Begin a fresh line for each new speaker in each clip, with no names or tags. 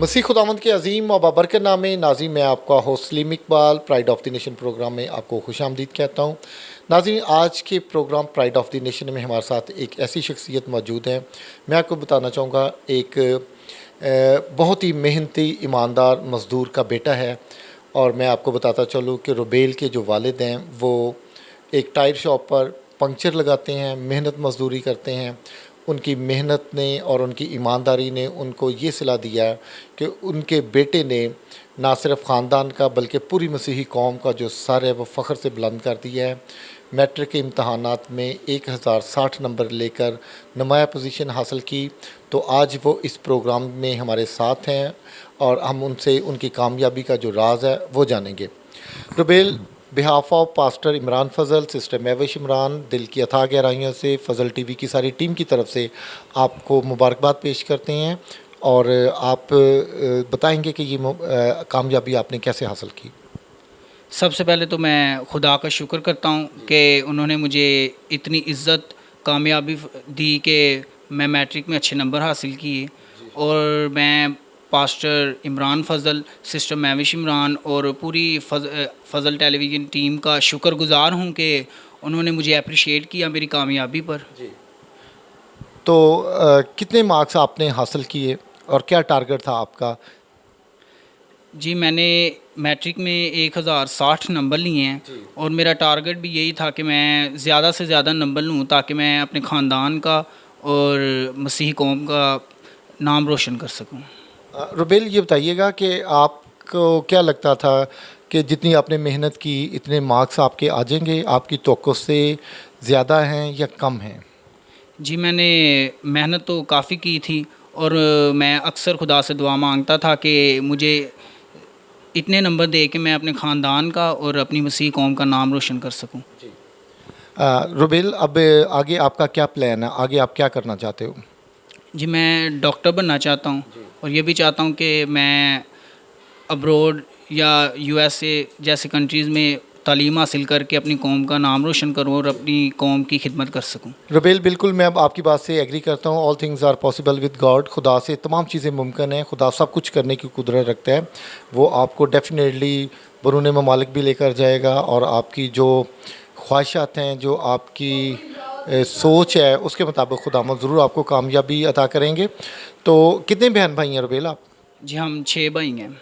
मसीह खुदावंद के अजीम और बाबरकत नामे नाज़रीन, मैं आपका host Salim Iqbal pride of the nation program में आपको खुशामदीद कहता हूँ। नाज़रीन, आज के program pride of the nation में हमारे साथ एक ऐसी शख्सियत मौजूद है। मैं आपको बताना चाहूँगा, एक बहुत ही मेहनती ईमानदार मज़दूर का बेटा है। और मैं आपको बताता चलूँ कि रुबेल के जो वालिद हैं वो एक टायर शॉप पर पंक्चर लगाते हैं, मेहनत मज़दूरी करते हैं। उनकी मेहनत ने और उनकी ईमानदारी ने उनको ये सिला दिया कि उनके बेटे ने ना सिर्फ ख़ानदान का बल्कि पूरी मसीही कौम का जो सर है वो फ़ख्र से बुलंद कर दिया है। मैट्रिक के इम्तहानात में 1060 नंबर लेकर नुमाया पोजीशन हासिल की। तो आज वो इस प्रोग्राम में हमारे साथ हैं और हम उनसे उनकी कामयाबी का जो राज है वो जानेंगे। Rubel, behalf of pastor Imran Fazal, sister Mahvish Imran, दिल की अथाह गहराइयों से फ़ज़ल टीवी की सारी टीम की तरफ से आपको मुबारकबाद पेश करते हैं। और आप बताएंगे कि ये कामयाबी आपने कैसे हासिल की।
सबसे पहले तो मैं खुदा का शुक्र करता हूँ कि उन्होंने मुझे इतनी इज़्ज़त कामयाबी दी कि मैं मैट्रिक में अच्छे नंबर हासिल किए। और मैं पास्टर इमरान फ़ज़ल, सिस्टर महविश इमरान और पूरी फ़ज़ल टेलीविज़न टीम का शुक्रगुज़ार हूँ कि उन्होंने मुझे अप्रिशिएट किया मेरी कामयाबी पर।
तो कितने मार्क्स आपने हासिल किए और क्या टारगेट था आपका?
जी, मैंने मैट्रिक में 1060 नंबर लिए हैं और मेरा टारगेट भी यही था कि मैं ज़्यादा से ज़्यादा नंबर लूँ ताकि मैं अपने ख़ानदान का और मसीही कौम का नाम रोशन कर सकूँ।
रुबेल, ये बताइएगा कि आपको क्या लगता था कि जितनी आपने मेहनत की इतने मार्क्स आपके आ जाएंगे? आपकी तवक्को से ज़्यादा हैं या कम हैं?
जी, मैंने मेहनत तो काफ़ी की थी और मैं अक्सर खुदा से दुआ मांगता था कि मुझे इतने नंबर दे कि मैं अपने ख़ानदान का और अपनी मसीह कौम का नाम रोशन कर सकूं।
रुबेल, अब आगे आपका क्या प्लान है? आगे आप क्या करना चाहते हो?
जी, मैं डॉक्टर बनना चाहता हूं और ये भी चाहता हूं कि मैं अब्रॉड या यूएसए जैसी कंट्रीज़ में तालीम हासिल करके अपनी कौम का नाम रोशन करूं और अपनी कौम की खिदमत कर सकूं।
रुबेल, बिल्कुल मैं अब आपकी बात से एग्री करता हूँ। All things are possible with God. खुदा से तमाम चीज़ें मुमकिन हैं। खुदा सब कुछ करने की कुदरत रखता है। वो आपको डेफिनेटली बरूने ममालिक भी लेकर जाएगा और आपकी जो ख्वाहिशात हैं, जो आपकी सोच है, उसके मुताबिक खुदावंद ज़रूर आपको कामयाबी अता करेंगे। तो कितने बहन भाई हैं रुबेल आप?
जी, हम 6 भाई हैं।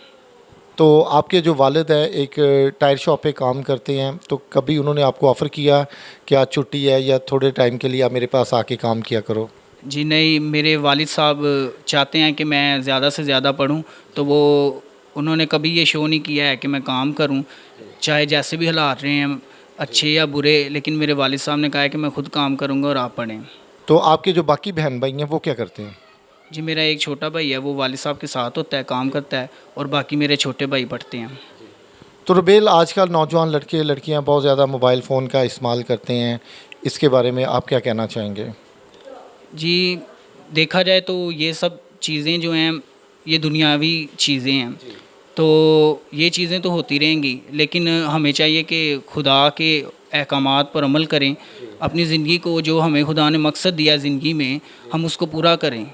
तो आपके जो वालिद हैं एक टायर शॉप पे काम करते हैं, तो कभी उन्होंने आपको ऑफ़र किया कि आज छुट्टी है या थोड़े टाइम के लिए आप मेरे पास आके काम किया करो?
जी नहीं, मेरे वालिद साहब चाहते हैं कि मैं ज़्यादा से ज़्यादा पढूं, तो वो उन्होंने कभी ये शो नहीं किया है कि मैं काम करूं, चाहे जैसे भी हालात रहे हैं अच्छे या बुरे। लेकिन मेरे वालिद साहब ने कहा है कि मैं ख़ुद काम करूंगा और आप पढ़ें।
तो आपके जो बाकी बहन भाई हैं वो क्या करते हैं?
जी, मेरा एक छोटा भाई है, वो वालिद साहब के साथ होता है, काम करता है, और बाकी मेरे छोटे भाई पढ़ते हैं।
तो रुबेल, आजकल नौजवान लड़के लड़कियां बहुत ज़्यादा मोबाइल फ़ोन का इस्तेमाल करते हैं, इसके बारे में आप क्या कहना चाहेंगे?
जी, देखा जाए तो ये सब चीज़ें जो हैं ये दुनियावी चीज़ें हैं, तो ये चीज़ें तो होती रहेंगी, लेकिन हमें चाहिए कि खुदा के अहकामात पर अमल करें। अपनी ज़िंदगी को, जो हमें खुदा ने मकसद दिया ज़िंदगी में, हम उसको पूरा करें,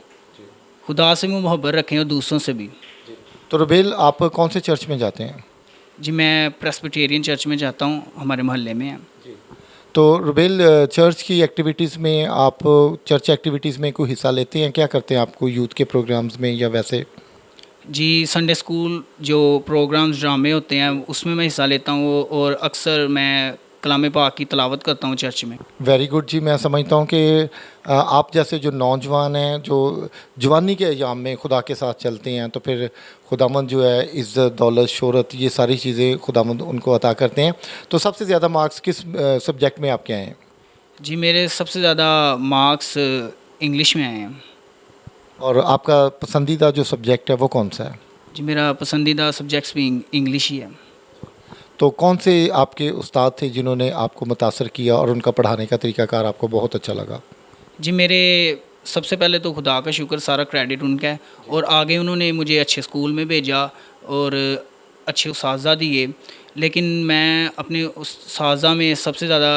खुदा से भी मोहब्बत रखें और दूसरों से भी।
तो रुबेल, आप कौन से चर्च में जाते हैं?
जी, मैं प्रेस्बिटेरियन चर्च में जाता हूँ, हमारे मोहल्ले में है।
तो रुबेल, चर्च की एक्टिविटीज़ में आप चर्च एक्टिविटीज़ में कोई हिस्सा लेते हैं? क्या करते हैं आपको यूथ के प्रोग्राम्स में या वैसे?
जी, संडे स्कूल जो प्रोग्राम्स ड्रामे होते हैं उसमें मैं हिस्सा लेता हूँ और अक्सर मैं कलाम पाक की तिलावत करता हूँ चर्च में।
वेरी गुड जी। मैं समझता हूँ कि आप जैसे जो नौजवान हैं, जो जवानी के अयाम में खुदा के साथ चलते हैं, तो फिर खुदावंद जो है इज़्ज़त, दौलत, शोहरत, ये सारी चीज़ें खुदावंद उनको अता करते हैं। तो सबसे ज़्यादा मार्क्स किस सब्जेक्ट में आपके आए हैं?
जी, मेरे सबसे ज़्यादा मार्क्स इंग्लिश में आए हैं।
और आपका पसंदीदा जो सब्जेक्ट है वो कौन सा है?
जी, मेरा पसंदीदा सब्जेक्ट्स भी इंग्लिश ही है।
तो कौन से आपके उस्ताद थे जिन्होंने आपको मुतासर किया और उनका पढ़ाने का तरीक़ाकार आपको बहुत अच्छा लगा?
जी, मेरे सबसे पहले तो खुदा का शुक्र, सारा क्रेडिट उनका है, और आगे उन्होंने मुझे अच्छे स्कूल में भेजा और अच्छे उस्ताज़ा दिए। लेकिन मैं अपने उस्ताज़ा में सबसे ज़्यादा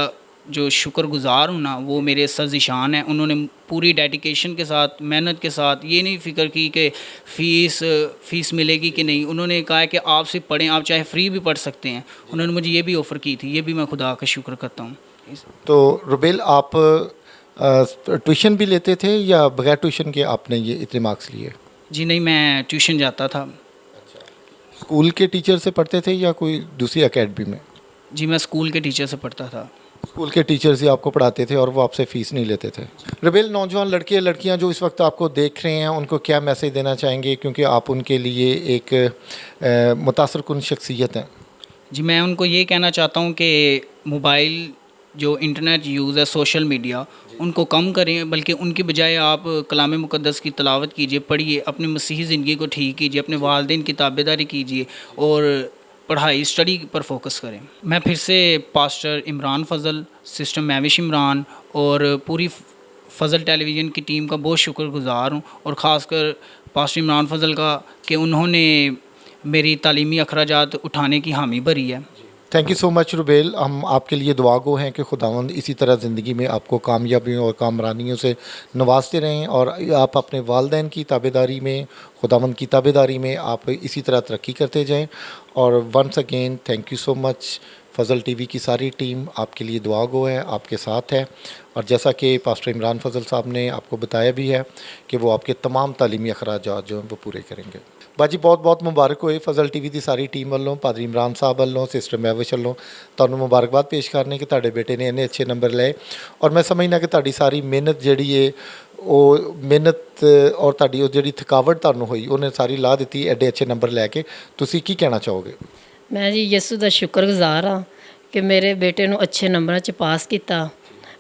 जो शुक्रगुज़ार हूँ ना, वो मेरे सर-ज़िशान हैं। उन्होंने पूरी डेडिकेशन के साथ, मेहनत के साथ ये नहीं फ़िक्र की कि फ़ीस मिलेगी कि नहीं। उन्होंने कहा है कि आप सिर्फ पढ़ें, आप चाहे फ्री भी पढ़ सकते हैं। उन्होंने मुझे ये भी ऑफ़र की थी, ये भी मैं खुदा का शुक्र करता हूँ।
तो रुबेल, आप ट्यूशन भी लेते थे या बगैर ट्यूशन के आपने ये इतने मार्क्स लिए?
जी नहीं, मैं ट्यूशन जाता था।
स्कूल के टीचर से पढ़ते थे या कोई दूसरी एकेडमी में?
जी, मैं स्कूल के टीचर से पढ़ता था।
स्कूल के टीचर्स ही आपको पढ़ाते थे और वो आपसे फ़ीस नहीं लेते थे। रुबेल, नौजवान लड़के लड़कियां जो इस वक्त आपको देख रहे हैं, उनको क्या मैसेज देना चाहेंगे, क्योंकि आप उनके लिए एक मुतासर कुन शख्सियत हैं?
जी, मैं उनको ये कहना चाहता हूँ कि मोबाइल जो इंटरनेट यूज़ है, सोशल मीडिया, उनको कम करें, बल्कि उनकी बजाय आप कलाम मुक़द्दस की तिलावत कीजिए, पढ़िए, अपनी मसीही ज़िंदगी को ठीक कीजिए, अपने वालिदैन की ताबेदारी कीजिए और पढ़ाई, स्टडी पर फोकस करें। मैं फिर से पास्टर इमरान फ़ज़ल, सिस्टर महविश इमरान और पूरी फ़ज़ल टेलीविज़न की टीम का बहुत शुक्रगुज़ार हूँ, और ख़ासकर पास्टर इमरान फ़ज़ल का कि उन्होंने मेरी तालीमी अखराजात उठाने की हामी भरी है।
Thank you so much Rubel. हम आपके लिए दुआ गो हैं कि खुदावंद इसी तरह ज़िंदगी में आपको कामयाबियों और कामरानियों से नवाजते रहें और आप अपने वालिदैन की ताबेदारी में, खुदावंद की ताबेदारी में आप इसी तरह तरक्की करते जाएं। और once again thank you so much. Fazal TV की सारी टीम आपके लिए दुआ गो है, आपके साथ है। और जैसा कि पास्टर इमरान फ़ज़ल साहब ने आपको बताया भी है कि वो आपके तमाम तालीमी अखराजात जो हैं वो पूरे करेंगे। बाजी बहुत बहुत मुबारक होए फ़ज़ल टीवी की सारी टीम वालों, पादरी इमरान साहब वालों, सिस्टर महविश वालों तुहानू मुबारकबाद पेश करने कि तुहाडे बेटे ने इन्ने अच्छे नंबर लए। और मैं समझना कि तुहाडी सारी मेहनत जिहड़ी है वो मेहनत और तुहाडी वो जिहड़ी थकावट तुहानू होई उन्हें सारी ला दित्ती एडे अच्छे नंबर लैके। तुसीं की कहना चाहोगे?
मैं जी यसू ਦਾ ਸ਼ੁਕਰਗੁਜ਼ਾਰ ਹਾਂ ਕਿ ਮੇਰੇ ਬੇਟੇ ਨੂੰ ਅੱਛੇ ਨੰਬਰਾਂ 'ਚ ਪਾਸ ਕੀਤਾ।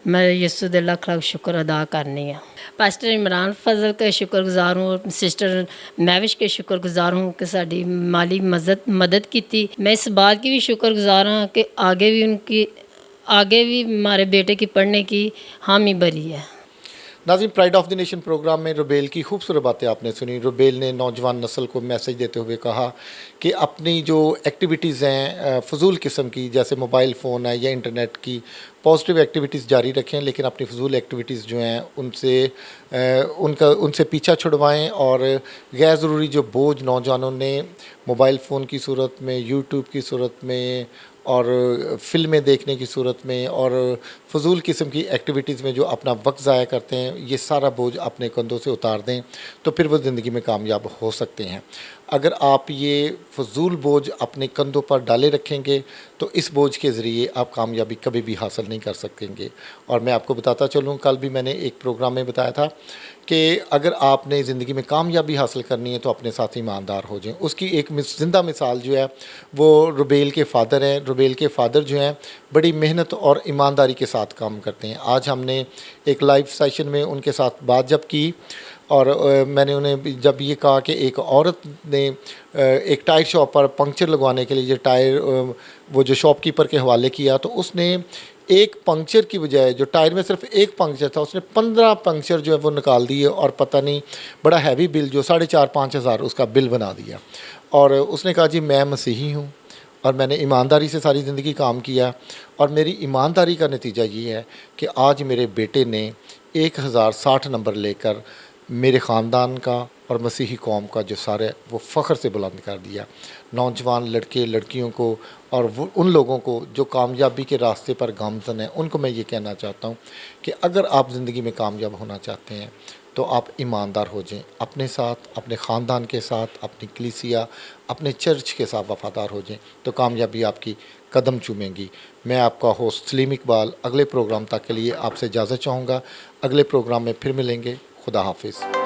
मैं यसू दे लाख लाख शुक्र अदा करनी है। पास्टर इमरान फजल के शुक्रगुजार हूँ, सिस्टर महविश के शुक्रगुजार हूँ कि साड़ी माली मदद की थी। मैं इस बात की भी शुक्रगुजार हूँ कि आगे भी हमारे बेटे की पढ़ने की हामी भरी है।
नाज़रीन, pride of the nation program में रुबेल की खूबसूरत बातें आपने सुनी। रुबेल ने नौजवान नस्ल को मैसेज देते हुए कहा कि अपनी जो एक्टिविटीज़ हैं फ़जूल किस्म की, जैसे मोबाइल फ़ोन है या इंटरनेट की, पॉजिटिव एक्टिविटीज़ जारी रखें, लेकिन अपनी फ़जूल एक्टिविटीज़ जो हैं उनसे पीछा छुड़वाएं और गैर ज़रूरी जो बोझ नौजवानों ने मोबाइल फ़ोन की सूरत में, यूट्यूब की सूरत में और फ़िल्में देखने की सूरत में और फ़जूल किस्म की एक्टिविटीज़ में जो अपना वक्त ज़ाया करते हैं, ये सारा बोझ अपने कंधों से उतार दें तो फिर वो ज़िंदगी में कामयाब हो सकते हैं। अगर आप ये फ़जूल बोझ अपने कंधों पर डाले रखेंगे तो इस बोझ के ज़रिए आप कामयाबी कभी भी हासिल नहीं कर सकेंगे। और मैं आपको बताता चलूँ, कल भी मैंने एक प्रोग्राम में बताया था कि अगर आपने ज़िंदगी में कामयाबी हासिल करनी है तो अपने साथ ईमानदार हो जाएं। उसकी एक ज़िंदा मिसाल जो है वो रुबेल के फ़ादर हैं। रुबेल के फ़ादर जो हैं बड़ी मेहनत और ईमानदारी के साथ काम करते हैं। आज हमने एक लाइव सेशन में उनके साथ बात जब की और मैंने उन्हें जब ये कहा कि एक औरत ने एक टायर शॉप पर पंक्चर लगवाने के लिए जो टायर वो जो शॉपकीपर के हवाले किया, तो उसने एक पंक्चर की बजाय जो टायर में सिर्फ एक पंक्चर था उसने 15 पंक्चर जो है वो निकाल दिए और पता नहीं बड़ा हैवी बिल जो 4,500-5 हज़ार उसका बिल बना दिया। और उसने कहा जी मैं मसीही हूँ और मैंने ईमानदारी से सारी ज़िंदगी काम किया और मेरी ईमानदारी का नतीजा ये है कि आज मेरे बेटे ने 1060 नंबर लेकर मेरे ख़ानदान का और मसीही कौम का जो सारा वो फ़ख्र से बुलंद कर दिया। नौजवान लड़के लड़कियों को और वो उन लोगों को जो कामयाबी के रास्ते पर गामज़न हैं, उनको मैं ये कहना चाहता हूँ कि अगर आप ज़िंदगी में कामयाब होना चाहते हैं तो आप ईमानदार हो जाएं, अपने साथ, अपने ख़ानदान के साथ, अपनी कलीसिया, अपने चर्च के साथ वफ़ादार हो जाएं, तो कामयाबी आपकी कदम चूमेंगी। मैं आपका होस्ट सलीम इकबाल अगले प्रोग्राम तक के लिए आपसे इजाज़त चाहूँगा। अगले प्रोग्राम में फिर मिलेंगे। खुदा हाफिज़।